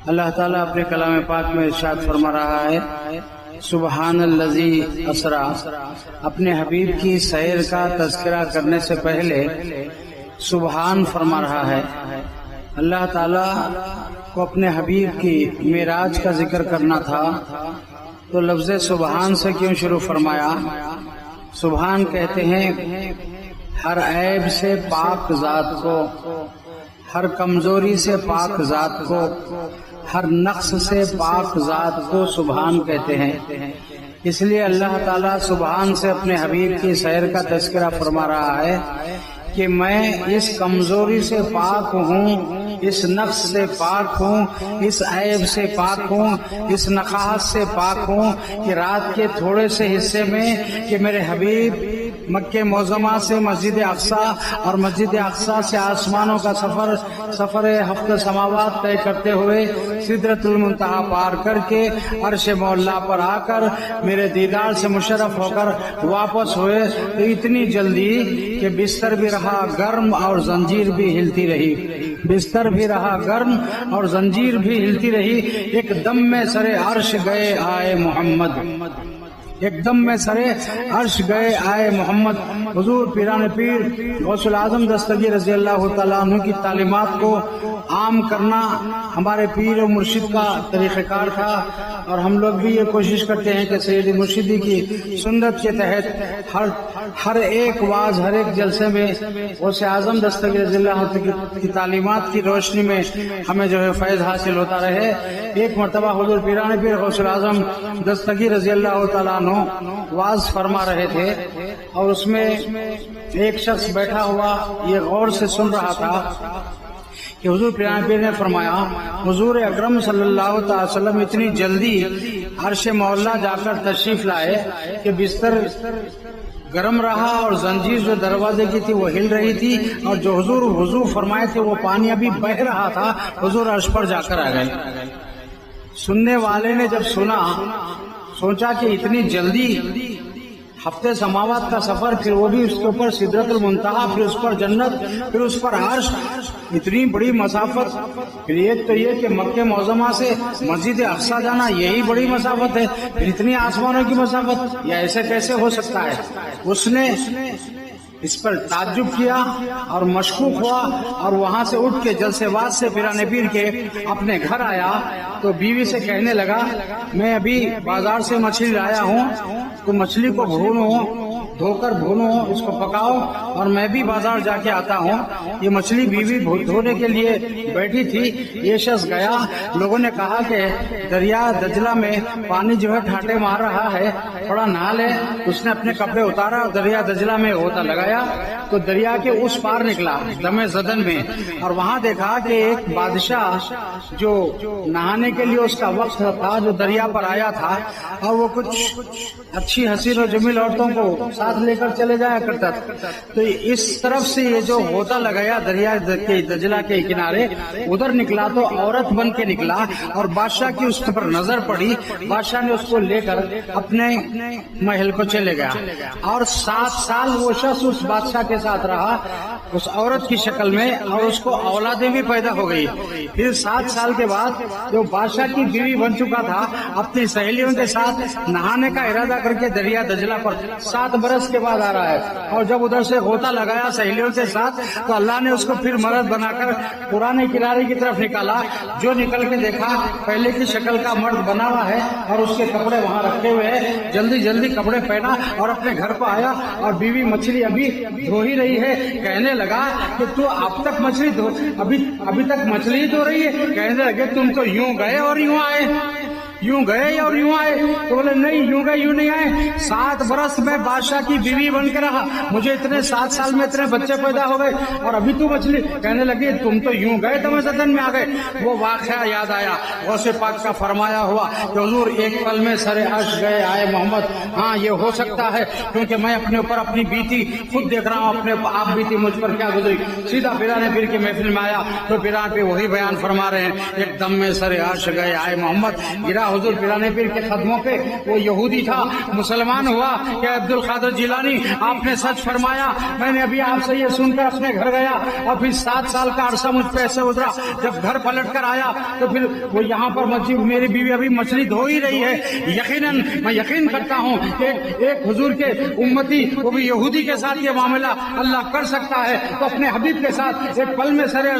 اللہ تعالیٰ اپنے کلام پاک میں ارشاد فرما رہا ہے، سبحان الذی اسرا۔ اپنے حبیب کی سیر کا تذکرہ کرنے سے پہلے سبحان فرما رہا ہے۔ اللہ تعالیٰ کو اپنے حبیب کی معراج کا ذکر کرنا تھا تو لفظ سبحان سے کیوں شروع فرمایا؟ سبحان کہتے ہیں ہر عیب سے پاک ذات کو، ہر کمزوری سے پاک ذات کو، ہر نقص سے پاک ذات کو سبحان کہتے ہیں۔ اس لیے اللہ تعالیٰ سبحان سے اپنے حبیب کی سیر کا تذکرہ فرما رہا ہے کہ میں اس کمزوری سے پاک ہوں، اس نقص سے پاک ہوں، اس عیب سے پاک ہوں، اس نقاہت سے پاک ہوں کہ رات کے تھوڑے سے حصے میں کہ میرے حبیب مکہ معظمہ سے مسجد اقصی اور مسجد اقصی سے آسمانوں کا سفر ہفت سماوات طے کرتے ہوئے سدرۃ المنتہا پار کر کے عرش مولا پر آ کر میرے دیدار سے مشرف ہو کر واپس ہوئے تو اتنی جلدی کہ بستر بھی رہا گرم اور زنجیر بھی ہلتی رہی، بستر بھی رہا گرم اور زنجیر بھی ہلتی رہی۔ ایک دم میں سرے عرش گئے آئے محمد، ایک دم میں سرے عرش گئے آئے محمد۔ حضور پیران پیر غوث العظم دستگیر رضی اللہ تعالیٰ عنہ کی تعلیمات کو عام کرنا ہمارے پیر و مرشد کا طریقہ کار تھا، اور ہم لوگ بھی یہ کوشش کرتے ہیں کہ سید مرشدی کی سنت کے تحت ہر ایک واز، ہر ایک جلسے میں غوث اعظم دستگیر رضی اللہ کی تعلیمات کی روشنی میں ہمیں جو ہے فیض حاصل ہوتا رہے۔ ایک مرتبہ حضور پیران پیر غوث العظم دستگیر رضی اللہ تعالیٰ عنہ واز فرما رہے تھے، اور اس میں ایک شخص بیٹھا ہوا یہ غور سے سن رہا تھا کہ حضور پیران پیر نے فرمایا، حضور اکرم صلی اللہ تعالی وسلم اتنی جلدی عرش مولا جا کر تشریف لائے کہ بستر گرم رہا اور زنجیر جو دروازے کی تھی وہ ہل رہی تھی، اور جو حضور وضو فرمائے تھے وہ پانی ابھی بہ رہا تھا، حضور عرش پر جا کر آ گئے۔ سننے والے نے جب سنا سوچا کہ اتنی جلدی ہفتے سماوات کا سفر، پھر وہ بھی اس کے اوپر سدرۃ المنتہا، پھر اس پر جنت، پھر اس پر عرش، اتنی بڑی مسافت۔ پھر ایک تو یہ کہ مکہ معظمہ سے مسجد اقصی جانا یہی بڑی مسافت ہے، پھر اتنی آسمانوں کی مسافت، یہ ایسے کیسے ہو سکتا ہے؟ اس نے اس پر تعجب کیا اور مشکوک ہوا، اور وہاں سے اٹھ کے جلسے باز سے پیران پیر کے اپنے گھر آیا تو بیوی سے کہنے لگا، میں ابھی بازار سے مچھلی لایا ہوں، تو مچھلی کو بھونو، دھو کر بھونو، اس کو پکاؤ، اور میں بھی بازار جا کے آتا ہوں۔ یہ مچھلی بیوی دھونے کے لیے بیٹھی تھی، یہ شخص گیا، لوگوں نے کہا کہ دریا دجلہ میں پانی جو ہے ٹھاٹے مار رہا ہے، تھوڑا نہا لے۔ اس نے اپنے کپڑے اتارا اور دریا دجلہ میں غوطہ لگایا تو دریا کے اس پار نکلا دم زدن میں، اور وہاں دیکھا کہ ایک بادشاہ جو نہانے کے لیے اس کا وقت تھا، جو دریا پر آیا تھا، اور وہ کچھ اچھی حسین و جمیل عورتوں کو ساتھ لے کر چلے جایا کرتا تھا۔ تو اس طرف سے یہ جو غوطہ لگایا دریا کے دجلہ کے کنارے، ادھر نکلا تو عورت بن کے نکلا، اور بادشاہ کی اس پر نظر پڑی، بادشاہ نے اس کو لے کر اپنے محل کو چلے گیا، اور 7 سال وہ شخص اس بادشاہ کے ساتھ رہا اس عورت کی شکل میں، اور اس کو اولادیں بھی پیدا ہو گئی۔ پھر 7 سال کے بعد جو بادشاہ کی بیوی بن چکا تھا، اپنی سہیلیوں کے ساتھ نہانے کا ارادہ کر کے دریا دجلہ پر 7 برس کے بعد آ رہا ہے، اور جب ادھر سے غوطہ لگایا سہیلیوں کے ساتھ تو اللہ نے اس کو پھر مرد بنا کر پرانے کنارے کی طرف نکالا۔ جو نکل کے دیکھا پہلے کی شکل کا مرد بنا ہوا ہے، اور اس کے کپڑے وہاں رکھے ہوئے ہیں، جلدی جلدی کپڑے پہنا اور اپنے گھر کو آیا، اور بیوی مچھلی ابھی دھو ہی رہی ہے۔ کہنے لگا کہ تو اب تک مچھلی دھو، ابھی تک مچھلی ہی دھو رہی ہے؟ کہنے لگے تم تو یوں گئے اور یوں آئے، یوں گئے اور یوں آئے۔ تو بولے نہیں، یوں گئے یوں نہیں آئے، 7 برس میں بادشاہ کی بیوی بن کے رہا، مجھے اتنے 7 سال میں اتنے بچے پیدا ہو گئے، اور ابھی تو مچھلی۔ کہنے لگے تم تو یوں گئے تو میں زدن میں آ گئے۔ وہ واقعہ یاد آیا غوث پاک کا فرمایا ہوا کہ حضور ایک پل میں سر عرش گئے آئے محمد۔ ہاں یہ ہو سکتا ہے، کیونکہ میں اپنے اوپر اپنی بیتی خود دیکھ رہا ہوں، اپنے آپ بیتی مجھ پر کیا گزری۔ سیدھا پیران پیر کی محفل میں آیا تو پیران پیر وہی بیان فرما رہے ہیں، ایک دم میں سر عرش گئے آئے محمد، گرا کیا حضور پیرانے پیر کے قدموں پہ وہ یہودی تھا مسلمان ہوا کہ عبد القادر جیلانی آپ نے سچ فرمایا؟ میں نے ابھی آپ سے یہ سن کر اپنے گھر گیا اور پھر 7 سال کا عرصہ مجھ پہ ایسے گزرا، جب گھر پلٹ کر آیا تو پھر وہ یہاں پر مسجد میری بیوی ابھی مچھلی دھو ہی رہی ہے، یقیناً میں یقین کرتا ہوں کہ ایک حضور کے امتی وہ بھی یہودی کے ساتھ یہ معاملہ اللہ کر سکتا ہے، تو اپنے حبیب کے ساتھ ایک پل میں سرے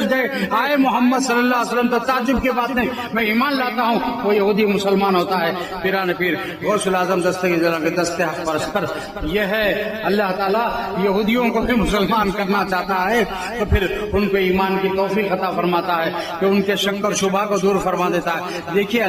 آئے محمد صلی اللہ علیہ وسلم، تو تعجب کی بات نہیں، میں ایمان لاتا ہوں وہ یہودی مسلمان ہوتا ہے۔ پیران پیر غوث العظم دستگیر جلال کے دستے حق پرستر یہ ہے، اللہ تعالیٰ یہودیوں کو بھی مسلمان کرنا چاہتا ہے تو پھر ان کو ایمان کی توفیق عطا فرماتا ہے کہ ان کے شک اور شبہ کو دور فرما دیتا ہے۔ دیکھیے